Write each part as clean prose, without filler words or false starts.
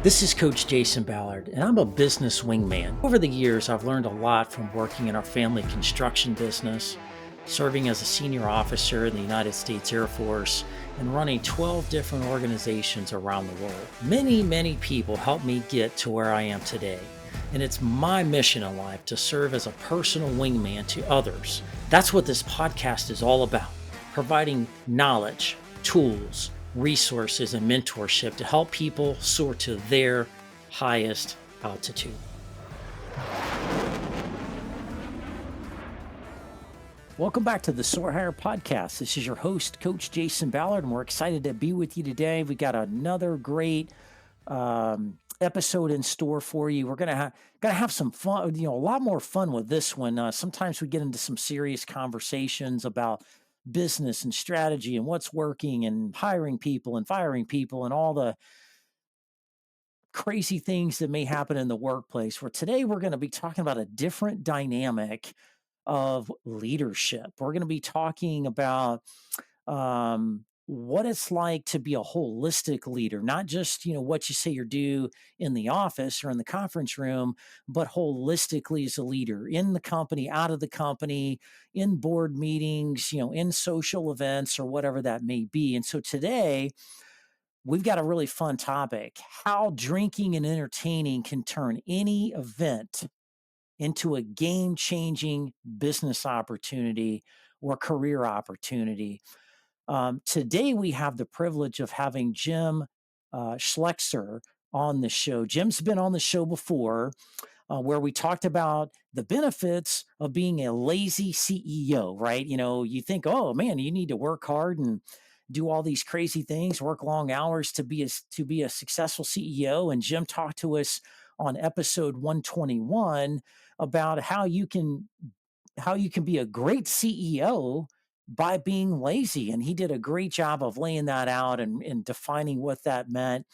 This is Coach Jason Ballard, and I'm a business wingman. Over the years, I've learned a lot from working in our family construction business, serving as a senior officer in the United States Air Force, and running 12 different organizations around the world. Many people helped me get to where I am today, and it's my mission in life to serve as a personal wingman to others. That's what this podcast is all about, providing knowledge, tools, resources, and mentorship to help people soar to their highest altitude. Welcome back to the Soar Higher podcast. This is your host, Coach Jason Ballard, and we're excited to be with you today. We got another great episode in store for you. We're gonna have some fun, a lot more fun with this one. Sometimes we get into some serious conversations about business and strategy and what's working and hiring people and firing people and all the crazy things that may happen in the workplace. Where today we're going to be talking about a different dynamic of leadership. We're going to be talking about what it's like to be a holistic leader, not just what you say you do in the office or in the conference room, but holistically as a leader in the company, out of the company, in board meetings, in social events or whatever that may be. And so today we've got a really fun topic: how drinking and entertaining can turn any event into a game-changing business opportunity or career opportunity. Today, we have the privilege of having Jim Schleckser on the show. Jim's been on the show before, where we talked about the benefits of being a lazy CEO, right? You think, oh man, you need to work hard and do all these crazy things, work long hours to be a successful CEO. And Jim talked to us on episode 121 about how you can be a great CEO by being lazy. And he did a great job of laying that out and defining what that meant.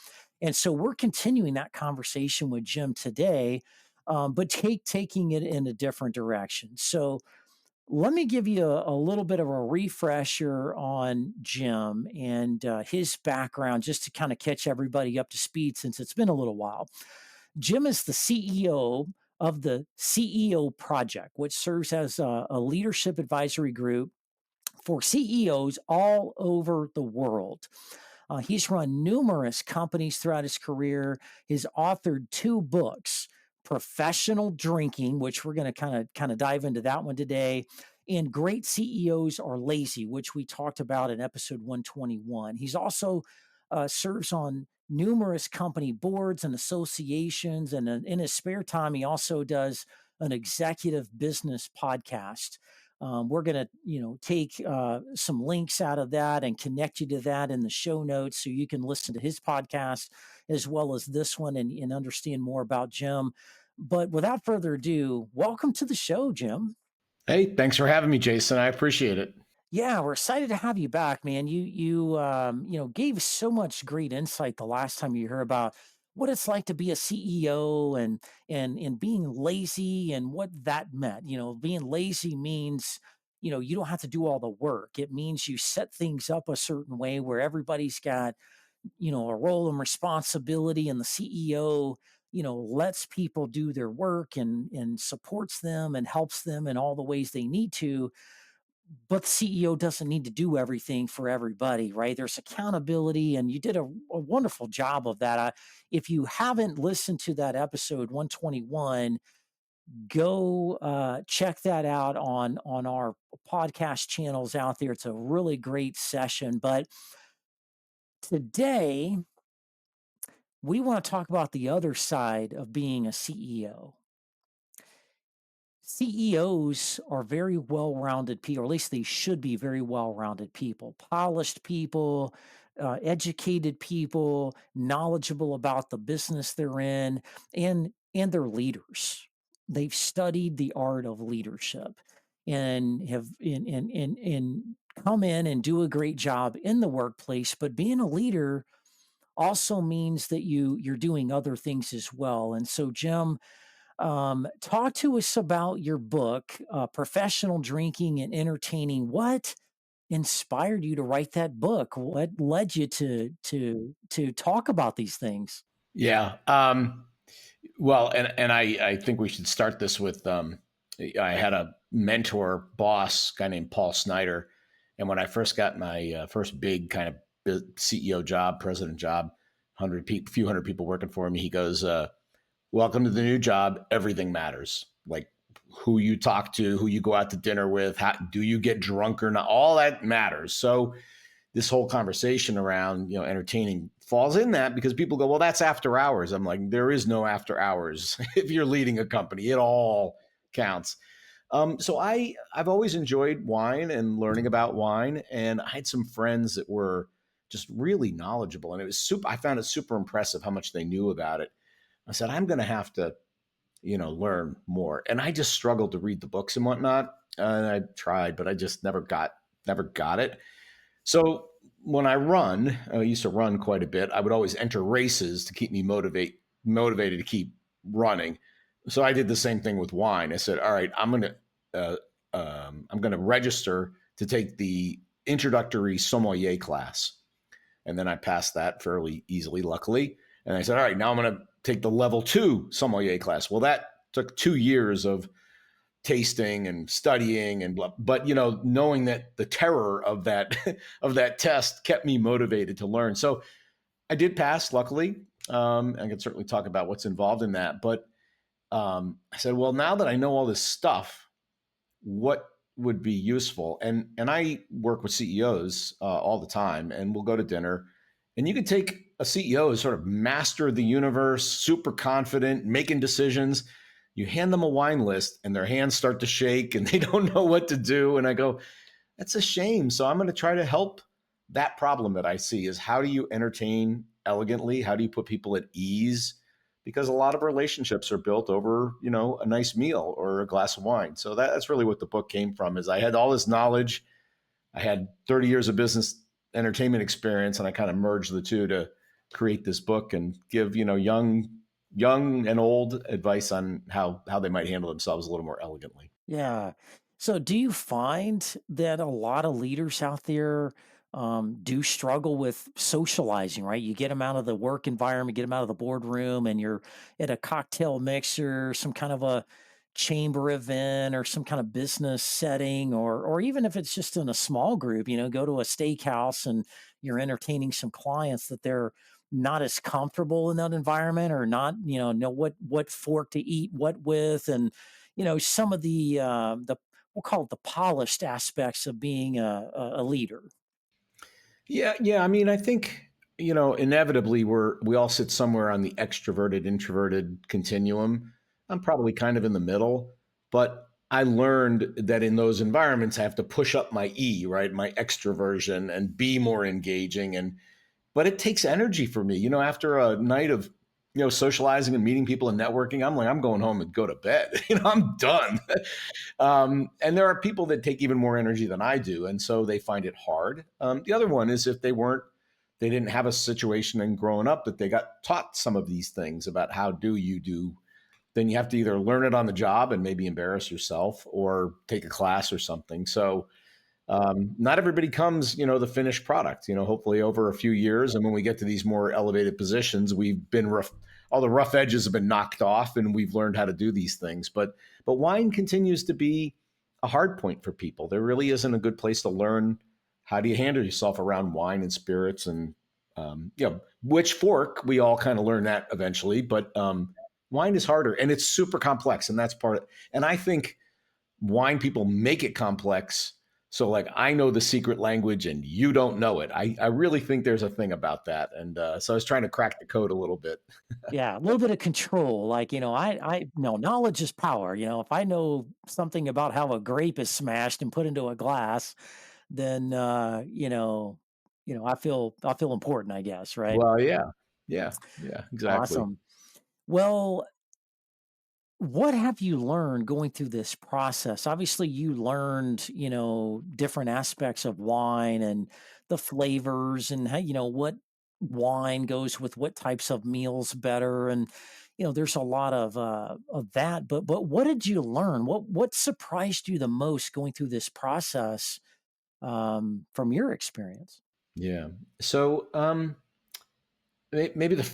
And so we're continuing that conversation with Jim today, but taking it in a different direction. So let me give you a little bit of a refresher on Jim and his background, just to kind of catch everybody up to speed since it's been a little while. Jim is the CEO of the CEO Project, which serves as a leadership advisory group for CEOs all over the world. He's run numerous companies throughout his career. He's authored two books: Professional Drinking, which we're going to kind of dive into that one today, and Great CEOs Are Lazy, which we talked about in episode 121. He's also serves on numerous company boards and associations, and in his spare time, he also does an executive business podcast. We're going to, take some links out of that and connect you to that in the show notes so you can listen to his podcast as well as this one and understand more about Jim. But without further ado, welcome to the show, Jim. Hey, thanks for having me, Jason. I appreciate it. Yeah, we're excited to have you back, man. You gave so much great insight the last time you heard about what it's like to be a CEO and being lazy and what that meant. Being lazy means, you don't have to do all the work. It means you set things up a certain way where everybody's got, a role and responsibility, and the CEO, lets people do their work and supports them and helps them in all the ways they need to, but the CEO doesn't need to do everything for everybody, right? There's accountability, and you did a wonderful job of that. If you haven't listened to that episode 121, go check that out on our podcast channels out there. It's a really great session. But today, we want to talk about the other side of being a CEO. CEOs are very well rounded people, or at least they should be very well rounded people, polished people, educated people, knowledgeable about the business they're in, and they're leaders. They've studied the art of leadership and have and come in and do a great job in the workplace. But being a leader also means that you're doing other things as well. And so, Jim, talk to us about your book, Professional Drinking and Entertaining. What inspired you to write that book? What led you to talk about these things? Yeah. Well, and I think we should start this with I had a mentor boss, guy named Paul Snyder, and when I first got my first big kind of CEO job, president job, few hundred people working for me, he goes, "Welcome to the new job. Everything matters. Like who you talk to, who you go out to dinner with, how do you get drunk or not? All that matters." So this whole conversation around entertaining falls in that because people go, well, that's after hours. I'm like, there is no after hours. If you're leading a company, it all counts. So I've always enjoyed wine and learning about wine, and I had some friends that were just really knowledgeable, and it was super. I found it super impressive how much they knew about it. I said, I'm going to have to learn more, and I just struggled to read the books and whatnot. And I tried, but I just never got it. So when I used to run quite a bit. I would always enter races to keep me motivated to keep running. So I did the same thing with wine. I said, "All right, I'm gonna register to take the introductory sommelier class," and then I passed that fairly easily, luckily. And I said, "All right, now I'm gonna take the level two sommelier class." Well, that took 2 years of tasting and studying and blah. But knowing that the terror of that of that test kept me motivated to learn. So I did pass, luckily. I can certainly talk about what's involved in that. But I said, well, now that I know all this stuff, what would be useful? And I work with CEOs all the time, and we'll go to dinner. And you could take a CEO who's sort of master of the universe, super confident, making decisions. You hand them a wine list, and their hands start to shake, and they don't know what to do. And I go, that's a shame. So I'm going to try to help that problem that I see is how do you entertain elegantly? How do you put people at ease? Because a lot of relationships are built over, a nice meal or a glass of wine. So that's really what the book came from is I had all this knowledge. I had 30 years of business entertainment experience, and I kind of merged the two to create this book and give, young and old advice on how they might handle themselves a little more elegantly. Yeah. So do you find that a lot of leaders out there do struggle with socializing, right? You get them out of the work environment, get them out of the boardroom, and you're at a cocktail mixer, some kind of a chamber event or some kind of business setting, or even if it's just in a small group, go to a steakhouse and you're entertaining some clients that they're not as comfortable in that environment or not, know what fork to eat what with, and some of the we'll call it the polished aspects of being a leader. Yeah, yeah. I mean, I think inevitably we all sit somewhere on the extroverted introverted continuum. I'm probably kind of in the middle, but I learned that in those environments, I have to push up my E, right, my extroversion, and be more engaging. And but it takes energy for me. After a night of socializing and meeting people and networking, I'm like, I'm going home and go to bed. I'm done. And there are people that take even more energy than I do, and so they find it hard. The other one is if they didn't have a situation in growing up that they got taught some of these things about how do you do, then you have to either learn it on the job and maybe embarrass yourself or take a class or something. So not everybody comes, the finished product, hopefully over a few years. And when we get to these more elevated positions, we've been rough, all the rough edges have been knocked off and we've learned how to do these things. But wine continues to be a hard point for people. There really isn't a good place to learn how do you handle yourself around wine and spirits and, which fork, we all kind of learn that eventually, but wine is harder and it's super complex. And that's part of, and I think wine people make it complex. So like I know the secret language and you don't know it. I really think there's a thing about that. And so I was trying to crack the code a little bit. Yeah, a little bit of control. Like, I no knowledge is power. If I know something about how a grape is smashed and put into a glass, then I feel important, I guess, right? Well, yeah. Yeah. Yeah, exactly. Awesome. Well, what have you learned going through this process? Obviously, you learned, different aspects of wine and the flavors and how, what wine goes with what types of meals better. And, there's a lot of that. But what did you learn? What surprised you the most going through this process from your experience? Yeah. So maybe the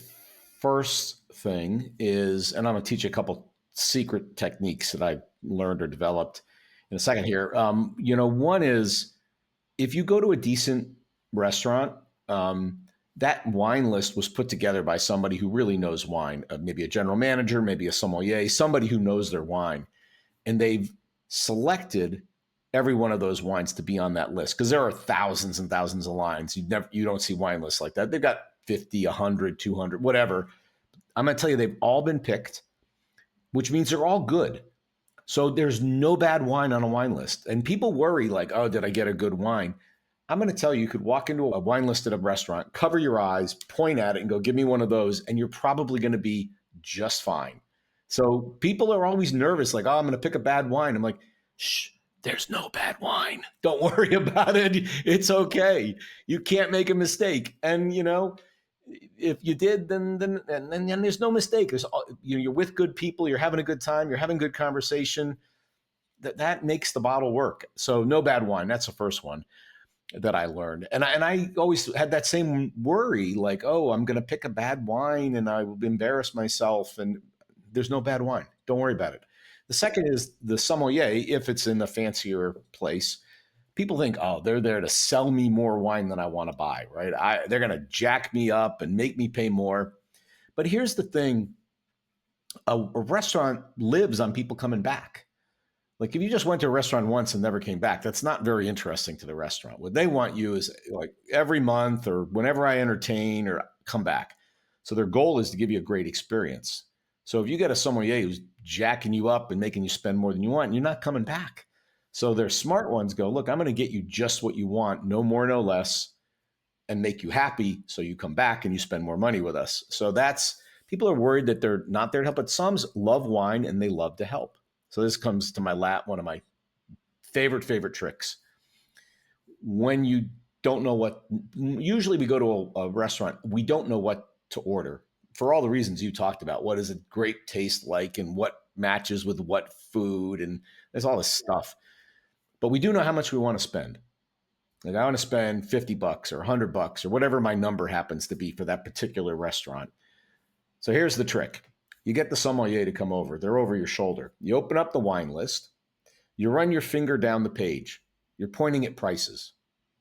first thing is, and I'm going to teach you a couple secret techniques that I learned or developed in a second here. One is if you go to a decent restaurant, um, that wine list was put together by somebody who really knows wine, maybe a general manager, maybe a sommelier, somebody who knows their wine. And they've selected every one of those wines to be on that list because there are thousands and thousands of lines. You don't see wine lists like that. They've got 50, 100, 200, whatever. I'm going to tell you, they've all been picked, which means they're all good. So there's no bad wine on a wine list. And people worry like, oh, did I get a good wine? I'm going to tell you, you could walk into a wine list at a restaurant, cover your eyes, point at it and go, give me one of those. And you're probably going to be just fine. So people are always nervous, like, oh, I'm going to pick a bad wine. I'm like, shh, there's no bad wine. Don't worry about it. It's okay. You can't make a mistake. And, if you did, then there's no mistake. You're with good people. You're having a good time. You're having good conversation. That makes the bottle work. So no bad wine. That's the first one that I learned. And I always had that same worry, like, oh, I'm going to pick a bad wine and I will embarrass myself. And there's no bad wine. Don't worry about it. The second is the sommelier, if it's in a fancier place. People think, oh, they're there to sell me more wine than I want to buy, right? They're going to jack me up and make me pay more. But here's the thing: a restaurant lives on people coming back. Like if you just went to a restaurant once and never came back, that's not very interesting to the restaurant. What they want you is like every month or whenever I entertain or come back. So their goal is to give you a great experience. So if you get a sommelier who's jacking you up and making you spend more than you want, you're not coming back. So their smart ones go, look, I'm going to get you just what you want, no more, no less, and make you happy. So you come back and you spend more money with us. So people are worried that they're not there to help, but some love wine and they love to help. So this comes to one of my favorite tricks. When you don't know usually we go to a restaurant, we don't know what to order for all the reasons you talked about. What is a great taste like and what matches with what food, and there's all this stuff. But we do know how much we want to spend. Like I want to spend $50 or $100 or whatever my number happens to be for that particular restaurant. So here's the trick. You get the sommelier to come over. They're over your shoulder. You open up the wine list. You run your finger down the page. You're pointing at prices,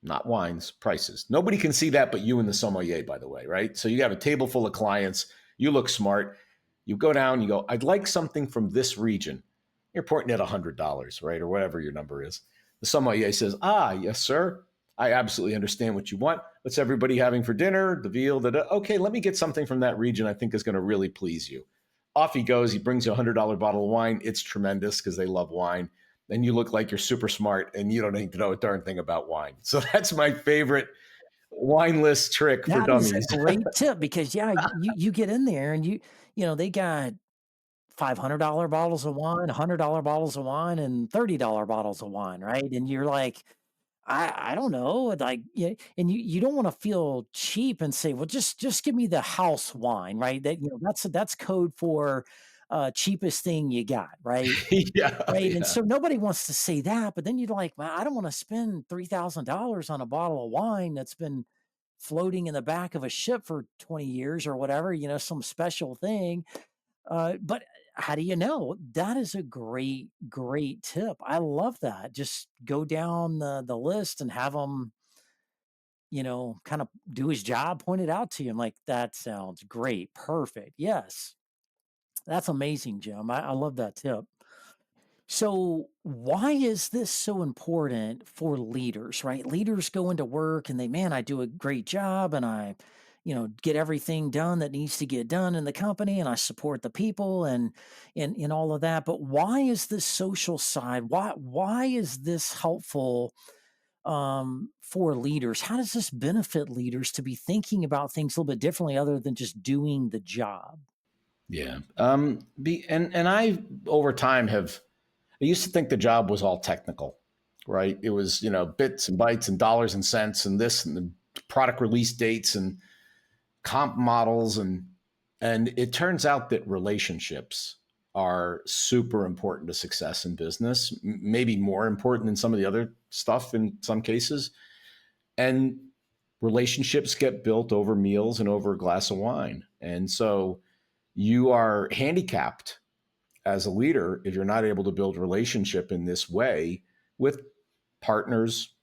not wines, prices. Nobody can see that but you and the sommelier, by the way, right? So you have a table full of clients. You look smart. You go down, you go, I'd like something from this region. You're pointing at $100, right? Or whatever your number is. The sommelier says, yes, sir. I absolutely understand what you want. What's everybody having for dinner? The veal, okay, let me get something from that region I think is going to really please you. Off he goes. He brings you a $100 bottle of wine. It's tremendous because they love wine. Then you look like you're super smart and you don't need to know a darn thing about wine. So that's my favorite wine list trick for That is a dummies. great tip because yeah, you get in there and they got $500 bottles of wine, $100 bottles of wine, and $30 bottles of wine, right? And you're like, I don't know, like, yeah, and you don't wanna feel cheap and say, "Well, just give me the house wine," right? That's code for, cheapest thing you got, right? Yeah, Right, and yeah. so nobody wants to say that, but then you're like, "Well, I don't wanna spend $3,000 on a bottle of wine that's been floating in the back of a ship for 20 years or whatever, some special thing." But how do you know? That is a great tip. I love that. Just go down the list and have him, kind of do his job, point it out to you. I'm like, that sounds great. Perfect. Yes. That's amazing, Jim. I love that tip. So, why is this so important for leaders, right? Leaders go into work and man, I do a great job and I, get everything done that needs to get done in the company and I support the people and all of that. But why is this social side? Why is this helpful for leaders? How does this benefit leaders to be thinking about things a little bit differently other than just doing the job? Yeah. And I over time I used to think the job was all technical, right? It was, bits and bytes and dollars and cents and this and the product release dates and comp models and it turns out that relationships are super important to success in business, maybe more important than some of the other stuff in some cases. And relationships get built over meals and over a glass of wine. And so you are handicapped as a leader if you're not able to build relationship in this way with partners,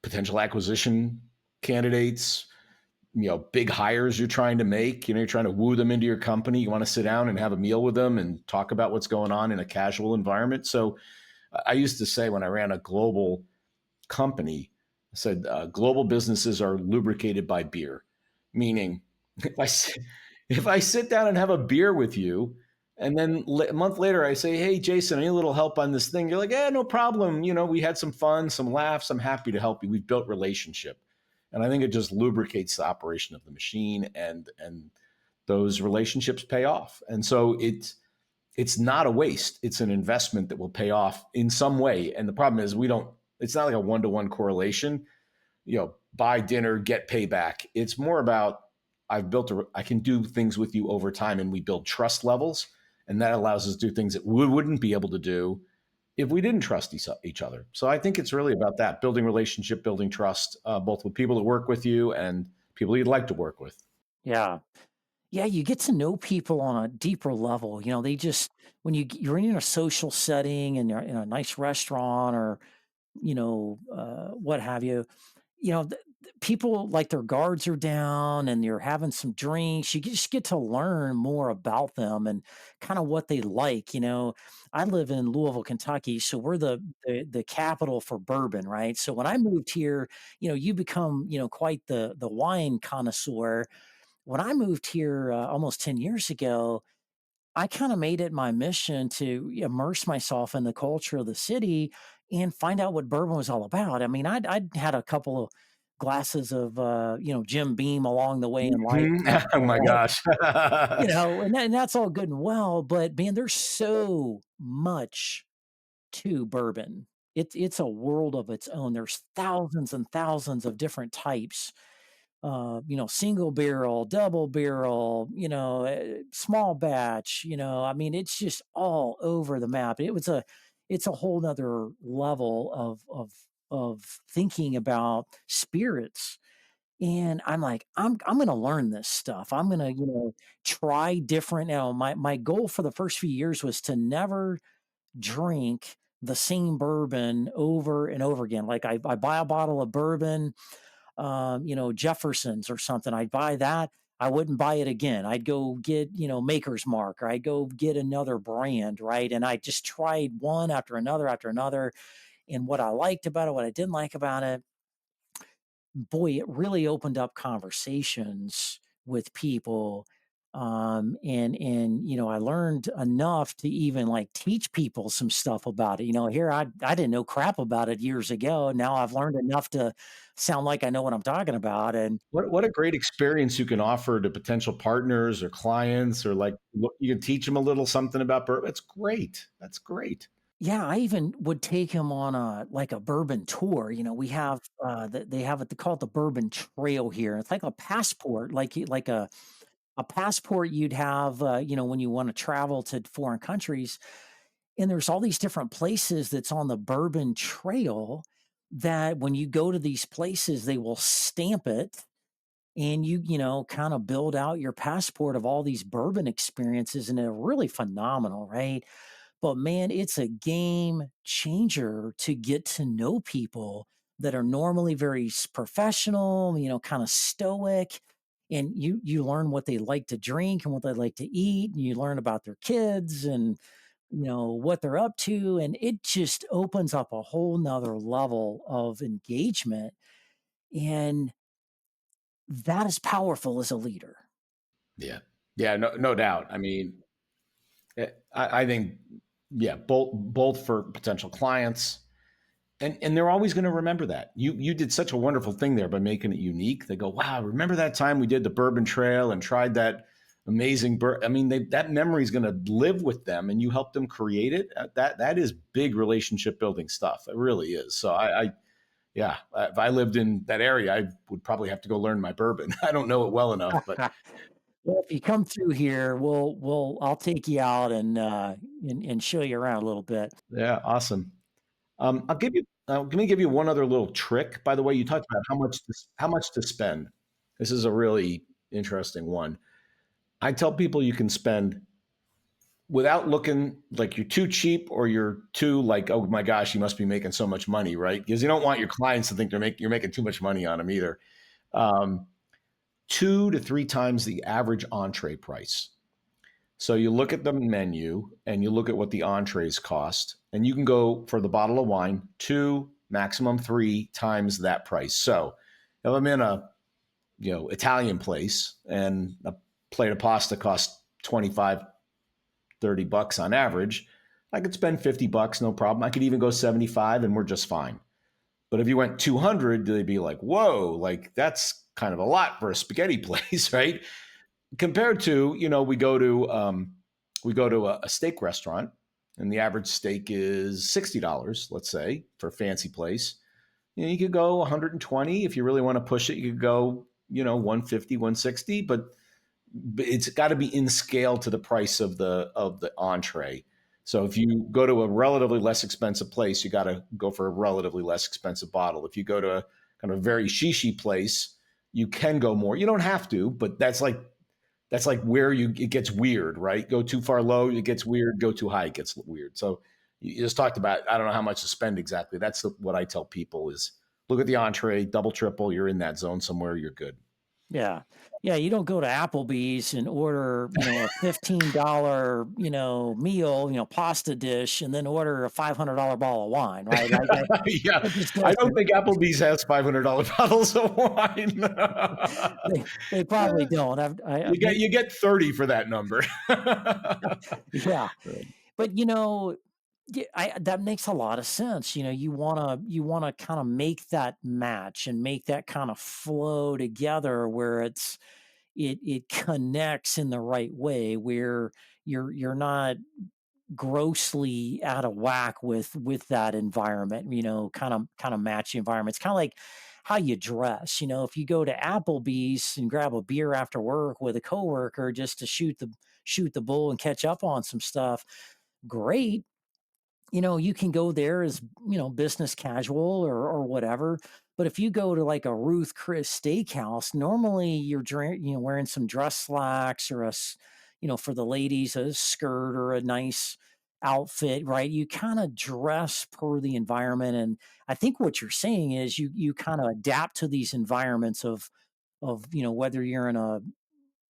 potential acquisition candidates, big hires you're trying to make. You're trying to woo them into your company. You want to sit down and have a meal with them and talk about what's going on in a casual environment. So I used to say when I ran a global company, I said global businesses are lubricated by beer, meaning if I if I sit down and have a beer with you, and then a month later I say, "Hey, Jason, I need a little help on this thing." You're like, "Yeah, no problem. We had some fun, some laughs. I'm happy to help you. We've built relationship." And I think it just lubricates the operation of the machine, and those relationships pay off. And so it's not a waste. It's an investment that will pay off in some way. And the problem is we don't. It's not like a one-to-one correlation. Buy dinner, get payback. It's more about I can do things with you over time, and we build trust levels, and that allows us to do things that we wouldn't be able to do if we didn't trust each other. So I think it's really about that, building relationship, building trust, both with people that work with you and people you'd like to work with. Yeah. Yeah, you get to know people on a deeper level. They just when you're in a social setting and you're in a nice restaurant or what have you. People like their guards are down and you're having some drinks. You just get to learn more about them and kind of what they like. I live in Louisville, Kentucky, so we're the capital for bourbon, right? So when I moved here, you become quite the wine connoisseur. When I moved here almost 10 years ago, I kinda made it my mission to immerse myself in the culture of the city and find out what bourbon was all about. I mean, I'd had a couple of glasses of, Jim Beam along the way in life Mhm. and Oh stuff, my right? gosh. And that's all good and well, but man, there's so much to bourbon. It's a world of its own. There's thousands and thousands of different types, single barrel, double barrel, small batch, I mean, it's just all over the map. It's a whole nother level of thinking about spirits. And I'm like, I'm gonna learn this stuff. I'm gonna, try different. My goal for the first few years was to never drink the same bourbon over and over again. Like I buy a bottle of bourbon, Jefferson's or something. I'd buy that. I wouldn't buy it again. I'd go get, Maker's Mark, or I'd go get another brand, right? And I just tried one after another, and what I liked about it, what I didn't like about it. Boy, it really opened up conversations with people. And I learned enough to even like teach people some stuff about it. Here I didn't know crap about it years ago. Now I've learned enough to sound like I know what I'm talking about. And What a great experience you can offer to potential partners or clients, or like you can teach them a little something about bourbon. That's great. That's great. yeah, I even would take him on a bourbon tour. We have they have it, they call it the Bourbon Trail here. It's like a passport, like a passport you'd have, when you want to travel to foreign countries. And there's all these different places that's on the Bourbon Trail that when you go to these places, they will stamp it and kind of build out your passport of all these bourbon experiences. And they're really phenomenal, right? But man, it's a game changer to get to know people that are normally very professional, kind of stoic. And you learn what they like to drink and what they like to eat. And you learn about their kids and what they're up to. And it just opens up a whole nother level of engagement. And that is powerful as a leader. Yeah. Yeah, no doubt. I mean, I think, yeah, both for potential clients, and they're always going to remember that. You did such a wonderful thing there by making it unique. They go, wow, remember that time we did the Bourbon Trail and tried that amazing I mean, that memory is going to live with them, and you helped them create it. That is big relationship building stuff. It really is. So yeah, if I lived in that area, I would probably have to go learn my bourbon. I don't know it well enough, but Well, if you come through here, I'll take you out and show you around a little bit. yeah, awesome. Let me give you one other little trick. By the way, you talked about how much to spend. This is a really interesting one. I tell people you can spend without looking like you're too cheap or you're too like, oh my gosh, you must be making so much money, right? Because you don't want your clients to think you're making too much money on them either. Um, 2 to 3 times the average entree price. So you look at the menu and you look at what the entrees cost, and you can go for the bottle of wine 2, maximum 3 times that price. So if I'm in a Italian place and a plate of pasta costs 25, $30 on average, I could spend $50, no problem. I could even go 75 and we're just fine. But if you went 200, they'd be like, whoa, like that's kind of a lot for a spaghetti place, right? Compared to, we go to a steak restaurant and the average steak is $60, let's say, for a fancy place. You could go 120 if you really want to push it. You could go, 150, 160, but it's got to be in scale to the price of the entree. So if you go to a relatively less expensive place, you got to go for a relatively less expensive bottle. If you go to a kind of very shishy place, you can go more. You don't have to, but that's like where it gets weird, right? Go too far low, it gets weird. Go too high, it gets weird. So you just talked about, I don't know how much to spend exactly. What I tell people is look at the entree, double, triple. You're in that zone somewhere. You're good. Yeah. Yeah, you don't go to Applebee's and order, a $15, meal, pasta dish, and then order a $500 bottle of wine, right? Like Yeah, that just I don't doesn't. think Applebee's has $500 bottles of wine. They probably don't. You get 30 for that number. Yeah, but yeah, that makes a lot of sense. You wanna kind of make that match and make that kind of flow together where it connects in the right way, where you're not grossly out of whack with that environment, kind of match the environment. It's kind of like how you dress. If you go to Applebee's and grab a beer after work with a coworker just to shoot the bull and catch up on some stuff, great. You can go there as, business casual or whatever. But if you go to like a Ruth Chris steakhouse, normally wearing some dress slacks or for the ladies, a skirt or a nice outfit, right? You kind of dress per the environment. And I think what you're saying is you kind of adapt to these environments of, whether you're in a,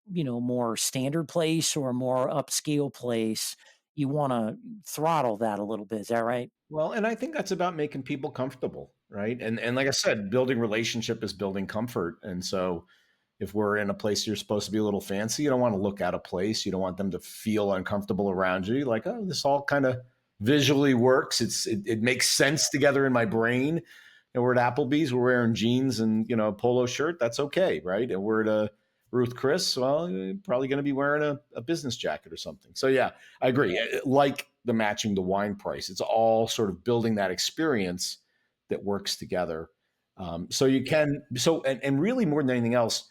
more standard place or a more upscale place, you want to throttle that a little bit. Is that right? Well, and I think that's about making people comfortable, right? And like I said, building relationship is building comfort. And so if we're in a place you're supposed to be a little fancy, you don't want to look out of place. You don't want them to feel uncomfortable around you. You're like, oh, this all kind of visually works. It makes sense together in my brain. And we're at Applebee's, we're wearing jeans and a polo shirt. That's okay, right? And we're at a Ruth Chris. Well, you're probably going to be wearing a business jacket or something. So yeah, I agree. Like the matching the wine price, it's all sort of building that experience that works together. So you can and really more than anything else,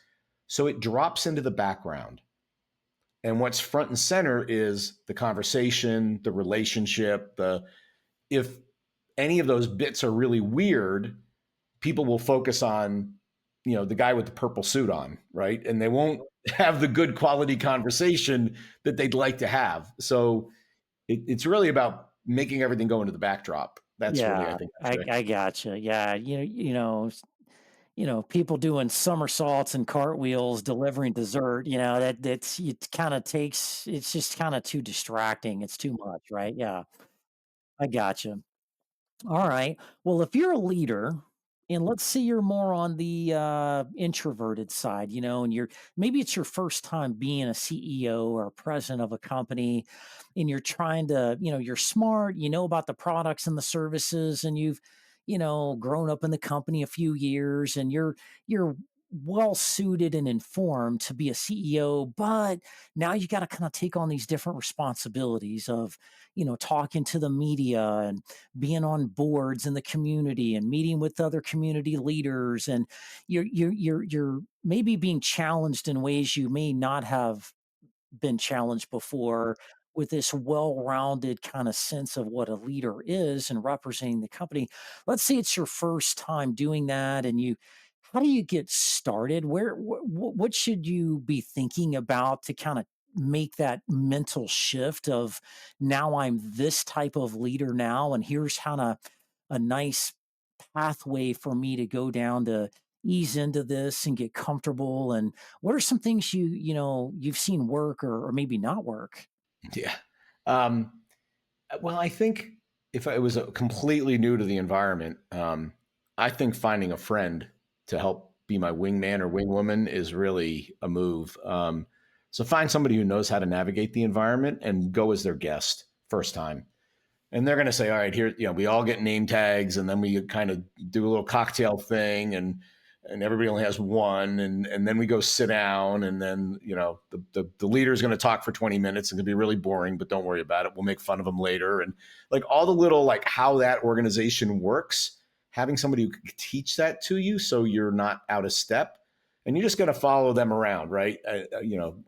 so it drops into the background. And what's front and center is the conversation, the relationship, the if any of those bits are really weird, people will focus on, the guy with the purple suit on, right? And they won't have the good quality conversation that they'd like to have. So it's really about making everything go into the backdrop. That's really, I Yeah, think, the I trick. I gotcha. Yeah, people doing somersaults and cartwheels delivering dessert. That's it. Kind of takes. It's just kind of too distracting. It's too much, right? Yeah, I gotcha. All right. Well, if you're a leader, and let's say you're more on the introverted side, and maybe it's your first time being a CEO or a president of a company, and you're trying to, you're smart, you know about the products and the services, and you've, grown up in the company a few years, and you're well suited and informed to be a CEO, but now you got to kind of take on these different responsibilities of, talking to the media and being on boards in the community and meeting with other community leaders, and you're maybe being challenged in ways you may not have been challenged before, with this well-rounded kind of sense of what a leader is and representing the company. Let's say it's your first time doing that, and you how do you get started? What should you be thinking about to kind of make that mental shift of now I'm this type of leader now, and here's kind of a nice pathway for me to go down to ease into this and get comfortable? And what are some things you've seen work or maybe not work? Yeah. Um, well, I think if I was completely new to the environment, I think finding a friend to help be my wingman or wingwoman is really a move. So find somebody who knows how to navigate the environment and go as their guest first time. And they're going to say, all right, here, we all get name tags, and then we kind of do a little cocktail thing, and everybody only has one, and then we go sit down, and then the leader is going to talk for 20 minutes and it'll be really boring, but don't worry about it. We'll make fun of them later, and like all the little like how that organization works. Having somebody who can teach that to you, so you're not out of step, and you're just going to follow them around, right?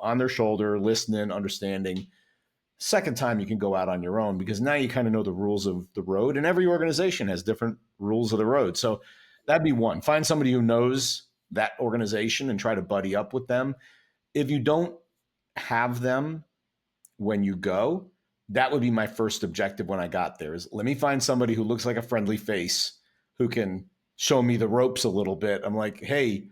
On their shoulder, listening, understanding. Second time, you can go out on your own because now you kind of know the rules of the road, and every organization has different rules of the road. So that'd be one. Find somebody who knows that organization and try to buddy up with them. If you don't have them when you go, that would be my first objective when I got there is let me find somebody who looks like a friendly face who can show me the ropes a little bit. I'm like, hey,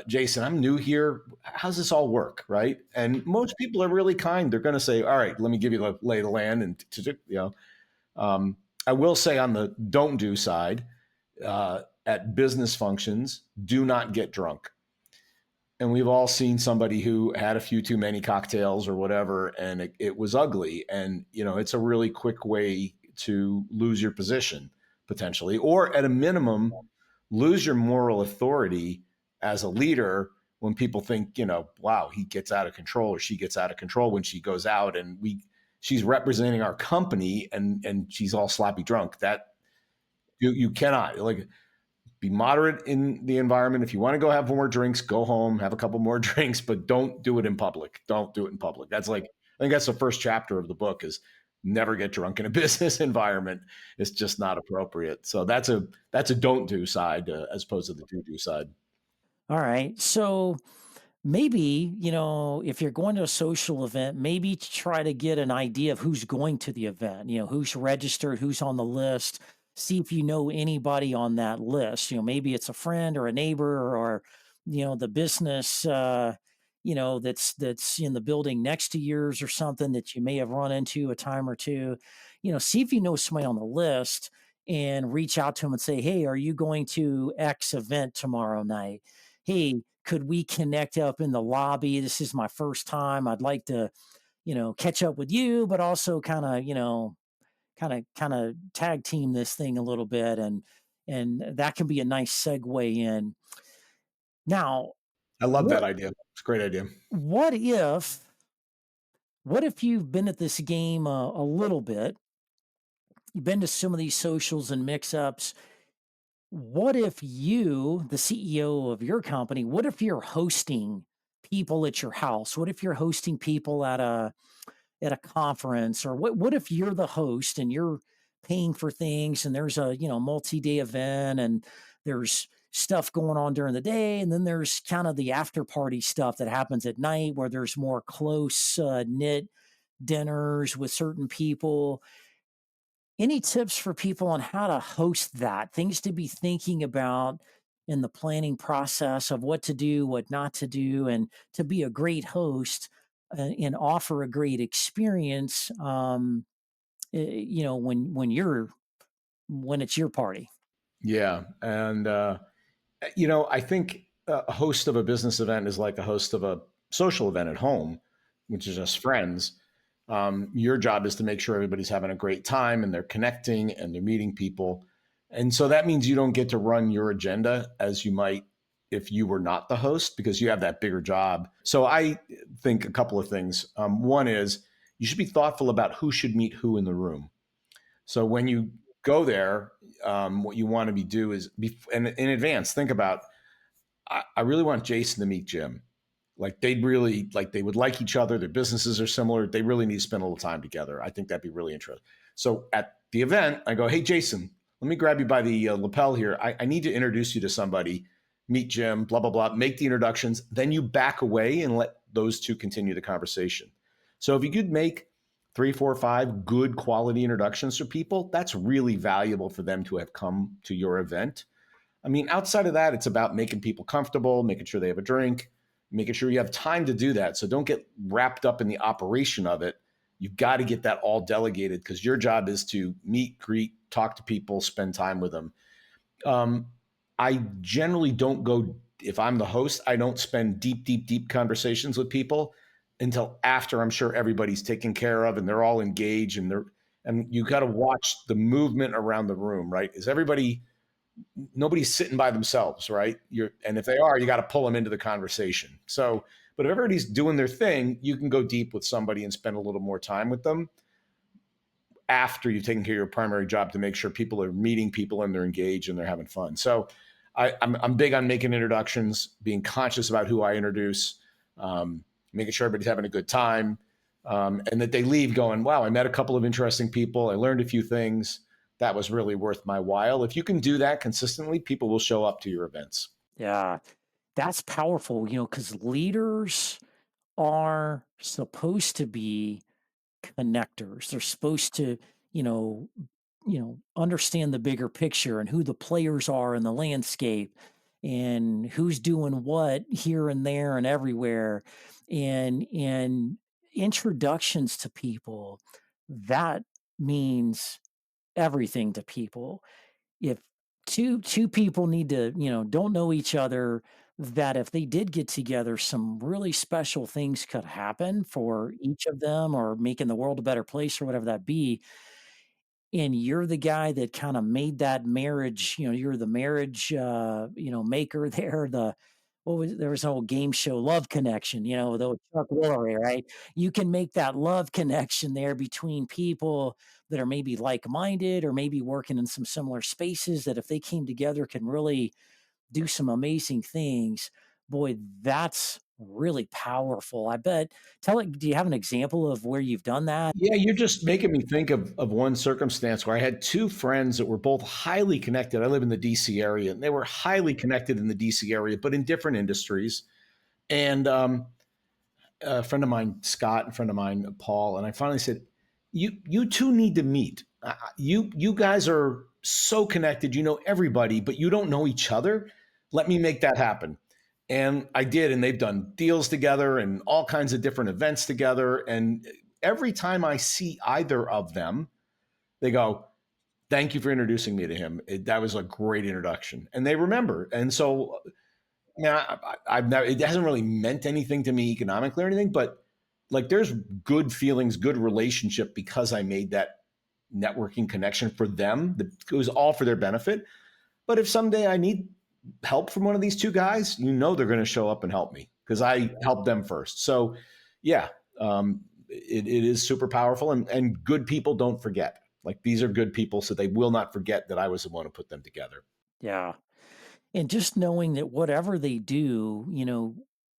Jason, I'm new here. How's this all work? Right. And most people are really kind. They're going to say, all right, let me give you the lay of the land. And, I will say on the don't do side, at business functions, do not get drunk. And we've all seen somebody who had a few too many cocktails or whatever, and it was ugly. And, it's a really quick way to lose your position potentially, or at a minimum, lose your moral authority as a leader when people think, wow, he gets out of control or she gets out of control when she goes out and she's representing our company and she's all sloppy drunk. That you cannot like be moderate in the environment. If you want to go have more drinks, go home, have a couple more drinks, but don't do it in public. Don't do it in public. That's like, I think that's the first chapter of the book is never get drunk in a business environment. It's just not appropriate. So that's a don't do side as opposed to the do side. All right. So maybe, if you're going to a social event, maybe to try to get an idea of who's going to the event, who's registered, who's on the list, see if you know anybody on that list. Maybe it's a friend or a neighbor or, the business, that's in the building next to yours or something that you may have run into a time or two. See if you know somebody on the list and reach out to them and say, hey, are you going to X event tomorrow night? Hey, could we connect up in the lobby? This is my first time. I'd like to, catch up with you, but also kind of tag team this thing a little bit. And that can be a nice segue in. Now, I love that what idea. It's a great idea. what if what if you've been at this game a little bit? You've been to some of these socials and mix-ups. What if you, the CEO of your company, what if you're hosting people at your house? What if you're hosting people at a conference? Or what if you're the host and you're paying for things and there's a, multi-day event and there's stuff going on during the day and then there's kind of the after party stuff that happens at night where there's more close knit dinners with certain people. Any tips for people on how to host that? Things to be thinking about in the planning process of what to do, what not to do, and to be a great host and offer a great experience. When it's your party. Yeah. And, I think a host of a business event is like a host of a social event at home, which is just friends. Your job is to make sure everybody's having a great time and they're connecting and they're meeting people. And so that means you don't get to run your agenda as you might if you were not the host because you have that bigger job. So I think a couple of things. One is you should be thoughtful about who should meet who in the room. So when you go there, what you want to be do is and in advance think about I really want Jason to meet Jim. Like they'd really like they would like each other. Their businesses are similar. They really need to spend a little time together. I think that'd be really interesting. So at the event, I go, hey Jason, let me grab you by the lapel here. I need to introduce you to somebody. Meet Jim, blah, blah, blah. Make the introductions. Then you back away and let those two continue the conversation. So if you could make three, four, five good quality introductions to people, that's really valuable for them to have come to your event. I mean, outside of that, it's about making people comfortable, making sure they have a drink, making sure you have time to do that. So don't get wrapped up in the operation of it. You've got to get that all delegated because your job is to meet, greet, talk to people, spend time with them. Um, I generally don't go, if I'm the host, I don't spend deep, deep, deep conversations with people until after I'm sure everybody's taken care of and they're all engaged and you got to watch the movement around the room, right? Is everybody, nobody's sitting by themselves, right? And if they are, you got to pull them into the conversation. So, but if everybody's doing their thing, you can go deep with somebody and spend a little more time with them after you've taken care of your primary job to make sure people are meeting people and they're engaged and they're having fun. So I'm big on making introductions, being conscious about who I introduce, making sure everybody's having a good time, and that they leave going, wow, I met a couple of interesting people. I learned a few things. That was really worth my while. If you can do that consistently, people will show up to your events. Yeah, that's powerful, because leaders are supposed to be connectors. They're supposed to, you know, understand the bigger picture and who the players are in the landscape and who's doing what here and there and everywhere. And introductions to people, that means everything to people. If two people need to, don't know each other, that if they did get together, some really special things could happen for each of them or making the world a better place or whatever that be. And you're the guy that kind of made that marriage, you're the marriage maker there. There was an old game show, Love Connection, with old Chuck Woolery, right? You can make that love connection there between people that are maybe like-minded or maybe working in some similar spaces that if they came together can really do some amazing things. Boy, that's really powerful. I bet. Do you have an example of where you've done that? Yeah, you're just making me think of one circumstance where I had two friends that were both highly connected. I live in the DC area, and they were highly connected in the DC area, but in different industries. And a friend of mine, Scott, and a friend of mine, Paul, and I finally said, "You two need to meet. You guys are so connected. You know everybody, but you don't know each other. Let me make that happen." And I did, and they've done deals together and all kinds of different events together. And every time I see either of them, they go, "Thank you for introducing me to him. That was a great introduction," and they remember. And so yeah, I've never, it hasn't really meant anything to me economically or anything, but like there's good feelings, good relationship because I made that networking connection for them. It was all for their benefit. But if someday I need help from one of these two guys, they're going to show up and help me because I helped them first. So, yeah, it is super powerful, and good people don't forget. Like these are good people, so they will not forget that I was the one who put them together. Yeah. And just knowing that whatever they do,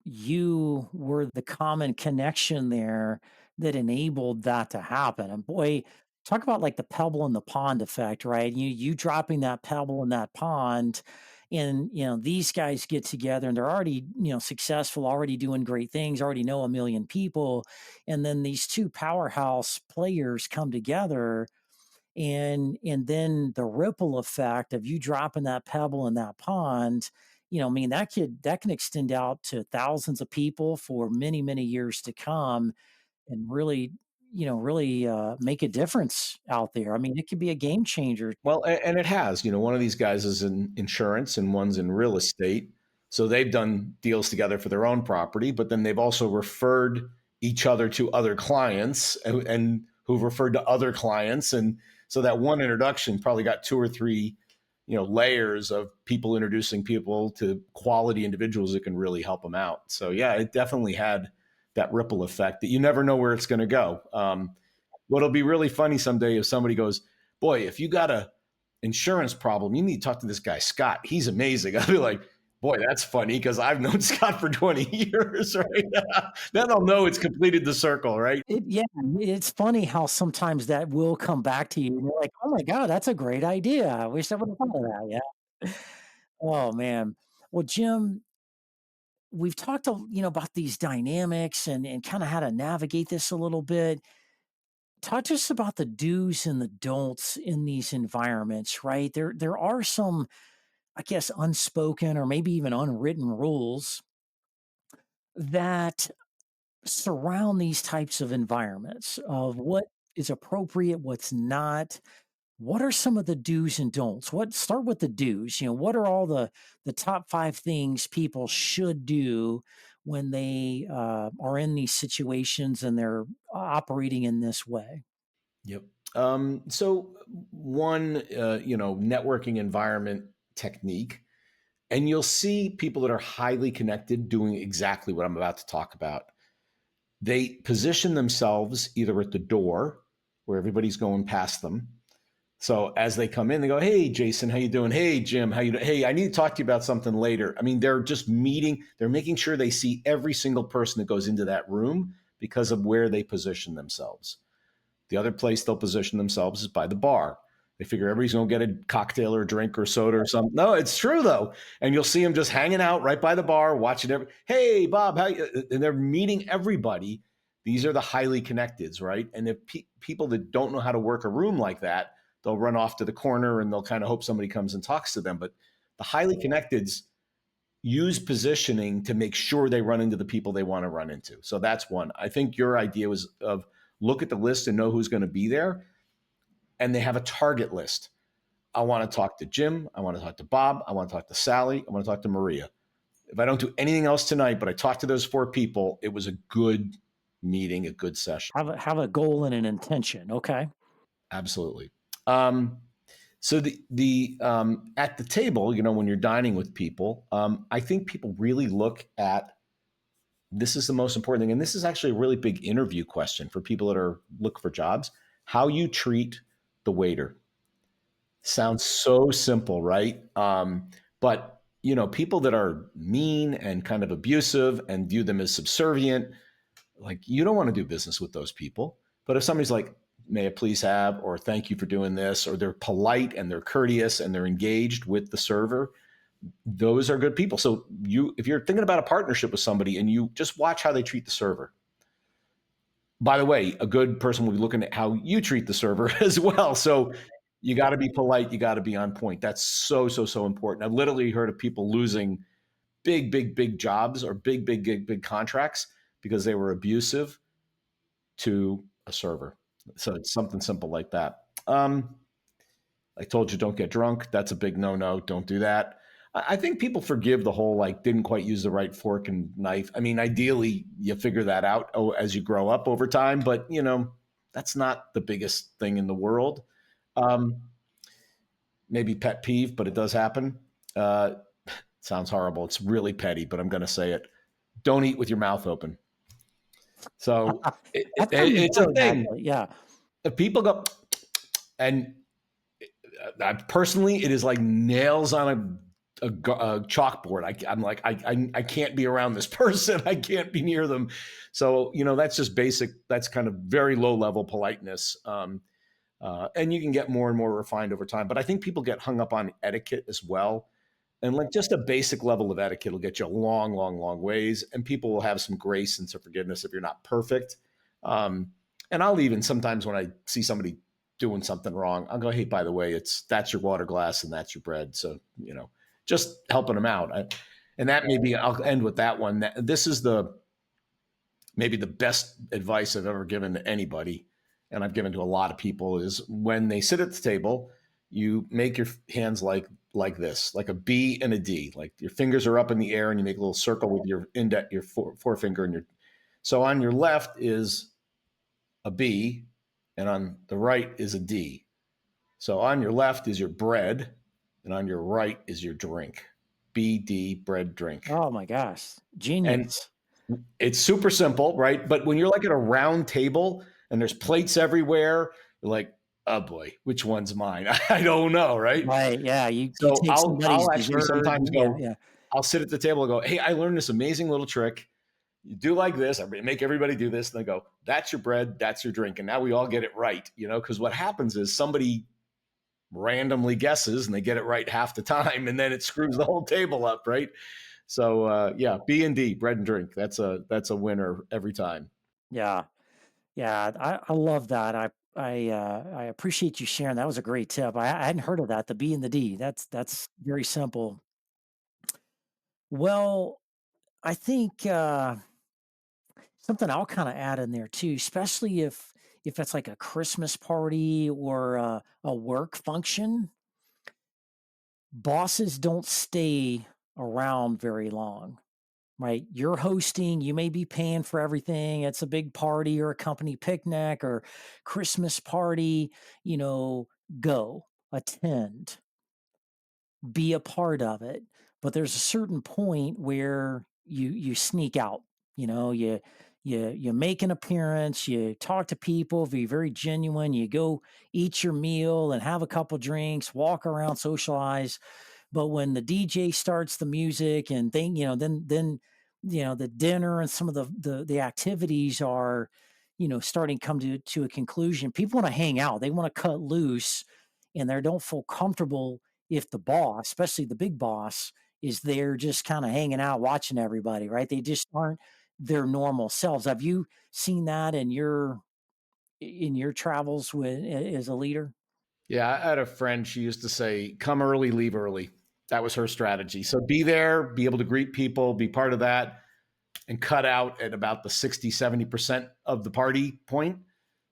you were the common connection there that enabled that to happen. And boy, talk about like the pebble in the pond effect, right? You dropping that pebble in that pond, and these guys get together and they're already successful, already doing great things, already know a million people, and then these two powerhouse players come together, and then the ripple effect of you dropping that pebble in that pond, I mean, that can extend out to thousands of people for many, many years to come, and really, make a difference out there. I mean, it could be a game changer. Well, and it has. One of these guys is in insurance and one's in real estate. So they've done deals together for their own property, but then they've also referred each other to other clients and who've referred to other clients. And so that one introduction probably got two or three, layers of people introducing people to quality individuals that can really help them out. So yeah, it definitely had that ripple effect that you never know where it's going to go. What'll be really funny someday if somebody goes, boy, if you got a insurance problem, you need to talk to this guy, Scott. He's amazing. I'll be like, Boy, that's funny because I've known Scott for 20 years, right? Then I'll know it's completed the circle, right? Yeah, it's funny how sometimes that will come back to you, and you're like, "Oh my god, that's a great idea. I wish I would have thought of that." Yeah. Oh, man. Well, Jim, we've talked about these dynamics and kinda how to navigate this a little bit. Talk to us about the do's and the don'ts in these environments, right? There are some, I guess, unspoken or maybe even unwritten rules that surround these types of environments of what is appropriate, what's not. What are some of the do's and don'ts? What Start with the do's. What are all the top 5 things people should do when they are in these situations and they're operating in this way? Yep. So one, networking environment technique, and you'll see people that are highly connected doing exactly what I'm about to talk about. They position themselves either at the door where everybody's going past them. So as they come in, they go, "Hey, Jason, how you doing? Hey, Jim, how you doing? Hey, I need to talk to you about something later." I mean, they're just meeting. They're making sure they see every single person that goes into that room because of where they position themselves. The other place they'll position themselves is by the bar. They figure everybody's going to get a cocktail or a drink or soda or something. No, it's true though. And you'll see them just hanging out right by the bar, watching Hey, Bob, how you? And they're meeting everybody. These are the highly connecteds, right? And if people that don't know how to work a room like that, they'll run off to the corner and they'll kind of hope somebody comes and talks to them. But the highly connecteds use positioning to make sure they run into the people they want to run into. So that's one. I think your idea was of look at the list and know who's going to be there. And they have a target list. I want to talk to Jim. I want to talk to Bob. I want to talk to Sally. I want to talk to Maria. If I don't do anything else tonight, but I talk to those 4 people, it was a good meeting, a good session. Have a goal and an intention. Okay. Absolutely. So the at the table, when you're dining with people, I think people really look at this is the most important thing, and this is actually a really big interview question for people that are looking for jobs. How you treat the waiter. Sounds so simple, right? But people that are mean and kind of abusive and view them as subservient, like you don't want to do business with those people. But if somebody's like, "May I please have," or "Thank you for doing this," or they're polite and they're courteous and they're engaged with the server, those are good people. So if you're thinking about a partnership with somebody and you just watch how they treat the server. By the way, a good person will be looking at how you treat the server as well. So you got to be polite. You got to be on point. That's so, so, so important. I've literally heard of people losing big, big, big jobs or big, big, big, big contracts because they were abusive to a server. So it's something simple like that. I told you don't get drunk. That's a big no-no. Don't do that. I think people forgive the whole like didn't quite use the right fork and knife. I mean, ideally you figure that out as you grow up over time, but that's not the biggest thing in the world. Um, Maybe pet peeve, but it does happen. Uh, Sounds horrible. It's really petty, but I'm going to say it. Don't eat with your mouth open. So That's pretty it's a good, thing. actually. Yeah. If people go, and personally, it is like nails on a chalkboard. I'm like, I can't be around this person. I can't be near them. So, that's just basic. That's kind of very low level politeness. And you can get more and more refined over time. But I think people get hung up on etiquette as well. And like just a basic level of etiquette will get you a long, long, long ways. And people will have some grace and some forgiveness if you're not perfect. And I'll even sometimes when I see somebody doing something wrong, I'll go, "Hey, by the way, that's your water glass and that's your bread." So, just helping them out. And that maybe I'll end with that one. This is maybe the best advice I've ever given to anybody, and I've given to a lot of people, is when they sit at the table, you make your hands like this, like a B and a D. Like your fingers are up in the air, and you make a little circle with your index, your forefinger, and your. So on your left is a B, and on the right is a D. So on your left is your bread, and on your right is your drink. B, D, bread, drink. Oh my gosh. And Genius. it's super simple, right? But when you're like at a round table and there's plates everywhere, you're like, "Oh boy, which one's mine?" I don't know, right? Right. Yeah. You So take I'll somebody's actually dessert. sometimes Yeah. go, Yeah. I'll sit at the table and go, "Hey, I learned this amazing little trick. You do like this. I make everybody do this." And they go, "That's your bread. That's your drink." And now we all get it right, because what happens is somebody randomly guesses and they get it right half the time, and then it screws the whole table up, right? So yeah, B and D, bread and drink. That's a winner every time. Yeah. Yeah, I love that. I appreciate you sharing. That was a great tip. I hadn't heard of that. The B and the D. That's very simple. Well, I think something I'll kind of add in there too, especially if it's like a Christmas party or a work function. Bosses don't stay around very long. Right? You're hosting, you may be paying for everything. It's a big party or a company picnic or Christmas party, you know, go, attend, be a part of it. But there's a certain point where you sneak out. You make an appearance, you talk to people, be very genuine, you go eat your meal and have a couple drinks, walk around, socialize, but when the DJ starts the music and the dinner and some of the activities are, starting to come to a conclusion. People want to hang out. They want to cut loose, and they don't feel comfortable if the boss, especially the big boss, is there just kind of hanging out, watching everybody. Right? They just aren't their normal selves. Have you seen that in your travels as a leader? Yeah, I had a friend. She used to say, "Come early, leave early." That was her strategy. So be there, be able to greet people, be part of that, and cut out at about the 60, 70% of the party point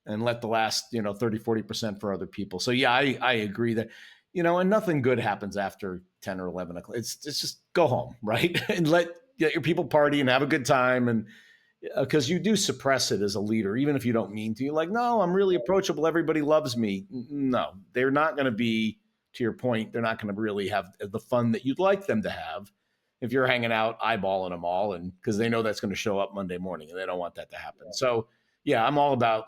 and let the last, 30, 40% for other people. So yeah, I agree that, and nothing good happens after 10 or 11 o'clock. It's just go home, right? And let your people party and have a good time. And because you do suppress it as a leader, even if you don't mean to. You're like, no, I'm really approachable. Everybody loves me. No, they're not going to be, to your point, they're not going to really have the fun that you'd like them to have if you're hanging out eyeballing them all, and because they know that's going to show up Monday morning and they don't want that to happen. So yeah, I'm all about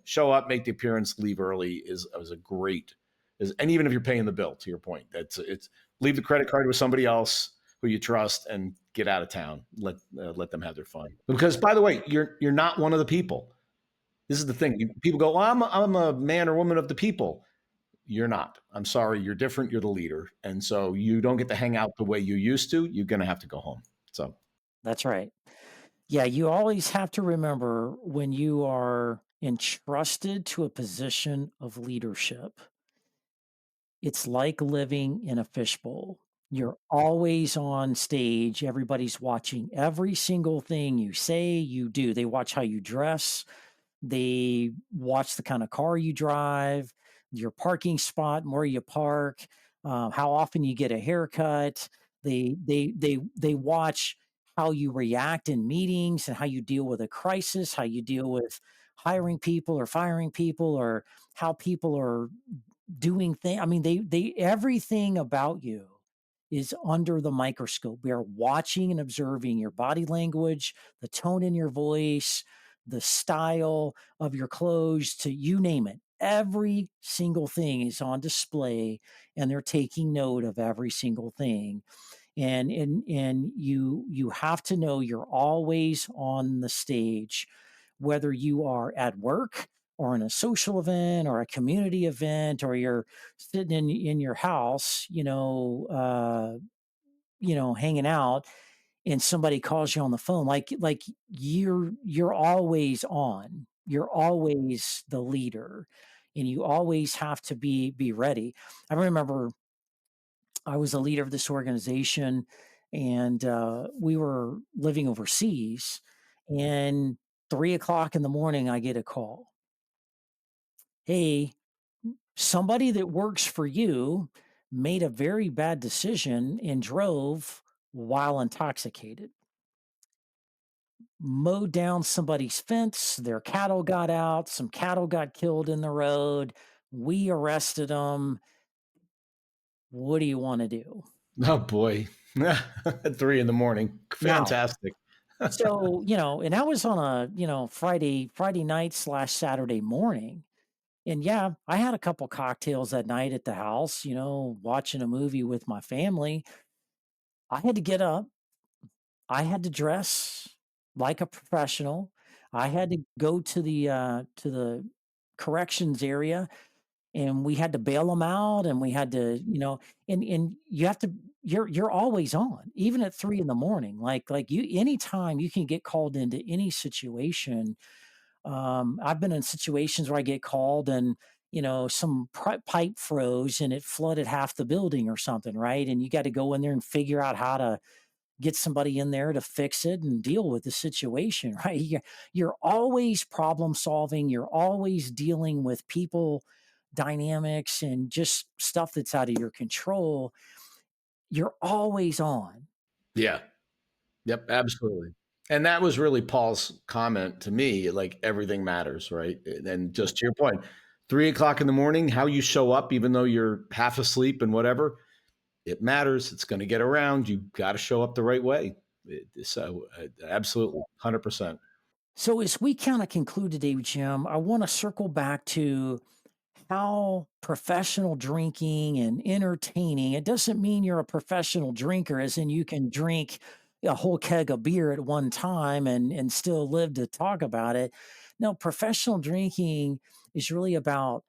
show up, make the appearance, leave early is a great and even if you're paying the bill, to your point, it's leave the credit card with somebody else who you trust and get out of town. Let them have their fun. Because by the way, you're not one of the people. This is the thing. People go, well, I'm a man or woman of the people. You're not. I'm sorry. You're different. You're the leader. And so you don't get to hang out the way you used to. You're going to have to go home. So, That's right. Yeah, you always have to remember when you are entrusted to a position of leadership, it's like living in a fishbowl. You're always on stage. Everybody's watching every single thing you say, you do. They watch how you dress, they watch the kind of car you drive, your parking spot, and where you park, how often you get a haircut. They watch how you react in meetings and how you deal with a crisis, how you deal with hiring people or firing people, or how people are doing things. I mean, they everything about you is under the microscope. We are watching and observing your body language, the tone in your voice, the style of your clothes, to you name it. Every single thing is on display, and they're taking note of every single thing. And you have to know you're always on the stage, whether you are at work or in a social event or a community event, or you're sitting in your house, hanging out, and somebody calls you on the phone, like you're always on. You're always the leader, and you always have to be ready. I remember I was a leader of this organization, and we were living overseas. And 3 o'clock in the morning, I get a call. Hey, somebody that works for you made a very bad decision and drove while intoxicated, mowed down somebody's fence. Their cattle got out. Some cattle got killed in the road. We arrested them. What do you want to do? oh boy, at 3 in the morning, Now, fantastic. so, and that was on a, Friday night slash Saturday morning. And yeah, I had a couple cocktails that night at the house, watching a movie with my family. I had to get up. I had to dress like a professional. I had to go to the corrections area, and we had to bail them out, and we had to, and you have to, you're always on, even at 3 in the morning. Like you, anytime you can get called into any situation. I've been in situations where I get called and, some pipe froze and it flooded half the building or something, right? And you got to go in there and figure out how to get somebody in there to fix it and deal with the situation, right? You're always problem solving. You're always dealing with people dynamics and just stuff that's out of your control. You're always on. Yeah. Yep, absolutely. And that was really Paul's comment to me, like everything matters, right? And just to your point, 3 o'clock in the morning, how you show up, even though you're half asleep and whatever, it matters. It's going to get around. You got to show up the right way. Absolutely, 100%. So as we kind of conclude today, Jim, I want to circle back to how professional drinking and entertaining, it doesn't mean you're a professional drinker, as in you can drink a whole keg of beer at one time and still live to talk about it. No, professional drinking is really about,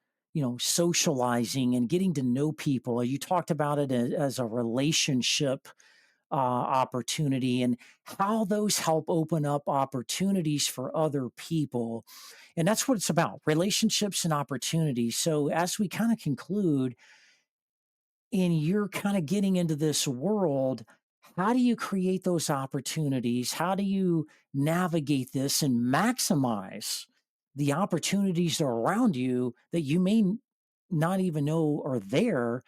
socializing and getting to know people. You talked about it as a relationship opportunity, and how those help open up opportunities for other people. And that's what it's about, relationships and opportunities. So, as we kind of conclude, and you're kind of getting into this world, how do you create those opportunities? How do you navigate this and maximize the opportunities that are around you that you may not even know are there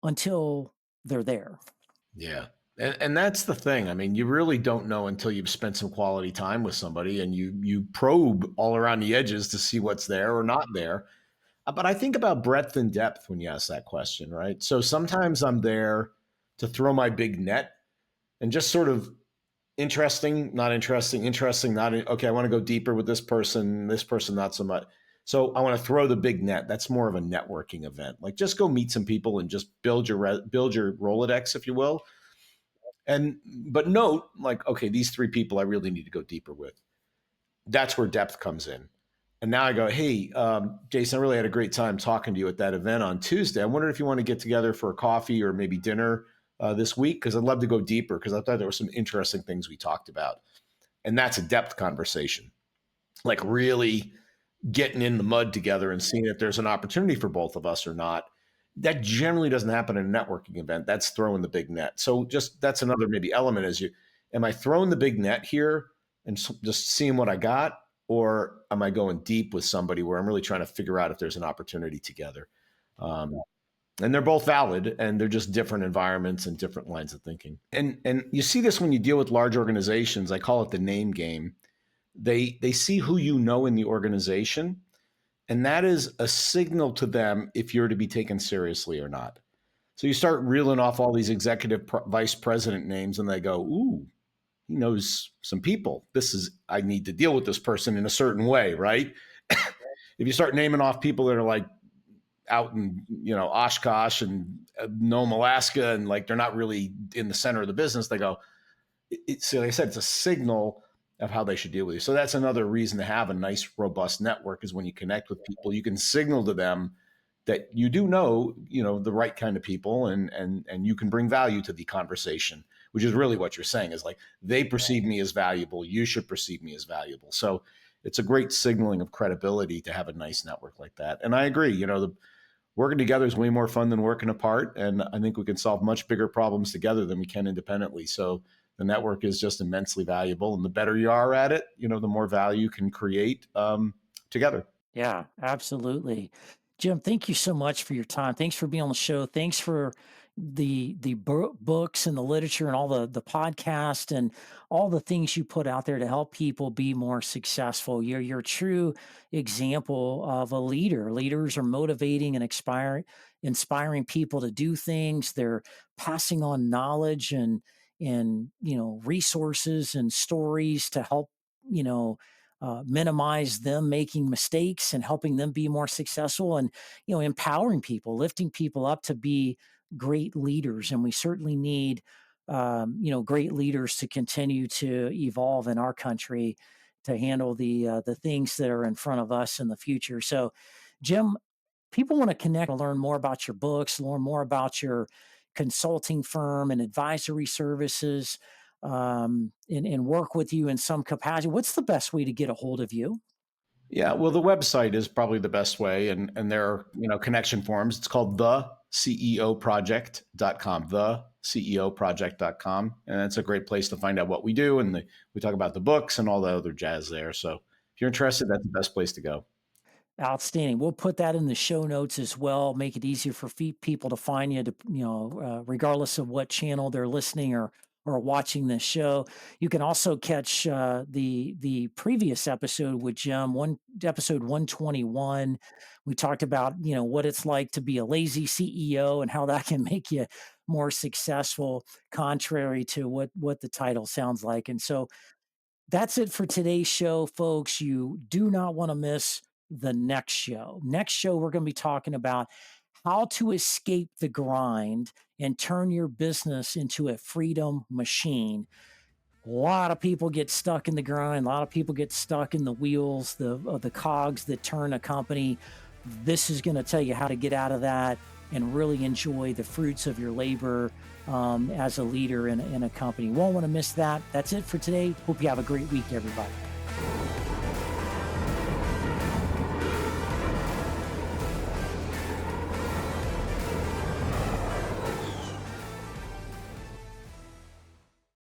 until they're there? Yeah. And that's the thing. I mean, you really don't know until you've spent some quality time with somebody and you probe all around the edges to see what's there or not there. But I think about breadth and depth when you ask that question, right? So sometimes I'm there to throw my big net and just sort of interesting, not interesting, interesting, not okay. I want to go deeper with this person, not so much. So I want to throw the big net. That's more of a networking event. Like just go meet some people and just build your Rolodex, if you will. And but note, like, okay, these three people I really need to go deeper with. That's where depth comes in. And now I go, hey, Jason, I really had a great time talking to you at that event on Tuesday. I wonder if you want to get together for a coffee or maybe dinner this week because I'd love to go deeper because I thought there were some interesting things we talked about. And that's a depth conversation, like really getting in the mud together and seeing if there's an opportunity for both of us or not. That generally doesn't happen in a networking event. That's throwing the big net. So just that's another maybe element is am I throwing the big net here and just seeing what I got? Or am I going deep with somebody where I'm really trying to figure out if there's an opportunity together? Um, and they're both valid and they're just different environments and different lines of thinking. And you see this when you deal with large organizations. I call it the name game. They see who you know in the organization, and that is a signal to them if you're to be taken seriously or not. So you start reeling off all these vice president names, and they go, "Ooh, he knows some people. I need to deal with this person in a certain way, right?" If you start naming off people that are like out in Oshkosh and Nome, Alaska, and like they're not really in the center of the business, they go, so like I said, it's a signal of how they should deal with you. So that's another reason to have a nice, robust network is when you connect with people, you can signal to them that you do know, the right kind of people and you can bring value to the conversation, which is really what you're saying is like they perceive me as valuable. You should perceive me as valuable. So it's a great signaling of credibility to have a nice network like that. And I agree, the working together is way more fun than working apart. And I think we can solve much bigger problems together than we can independently. So the network is just immensely valuable. And the better you are at it, the more value you can create together. Yeah, absolutely. Jim, thank you so much for your time. Thanks for being on the show. Thanks for the books and the literature and all the podcast and all the things you put out there to help people be more successful. You're a true example of a leader. Leaders are motivating and inspiring people to do things. They're passing on knowledge and resources and stories to help you know minimize them making mistakes and helping them be more successful, and empowering people, lifting people up to be great leaders. And we certainly need great leaders to continue to evolve in our country to handle the things that are in front of us in the future. So, Jim, people want to connect, learn more about your books, learn more about your consulting firm and advisory services, and work with you in some capacity. What's the best way to get a hold of you? Yeah, well, the website is probably the best way, and there are connection forms. It's called the ceoproject.com, the ceoproject.com, and it's a great place to find out what we do, and we talk about the books and all the other jazz there. So if you're interested, that's the best place to go. Outstanding. We'll put that in the show notes as well. Make it easier for people to find you, to regardless of what channel they're listening or watching this show. You can also catch the previous episode with Jim, episode 121. We talked about what it's like to be a lazy CEO and how that can make you more successful, contrary to what the title sounds like. And so that's it for today's show, folks. You do not want to miss the next show. Next show, we're going to be talking about how to escape the grind and turn your business into a freedom machine. A lot of people get stuck in the grind. A lot of people get stuck in the wheels, the cogs that turn a company. This is going to tell you how to get out of that and really enjoy the fruits of your labor as a leader in a company. Won't want to miss that. That's it for today. Hope you have a great week, everybody.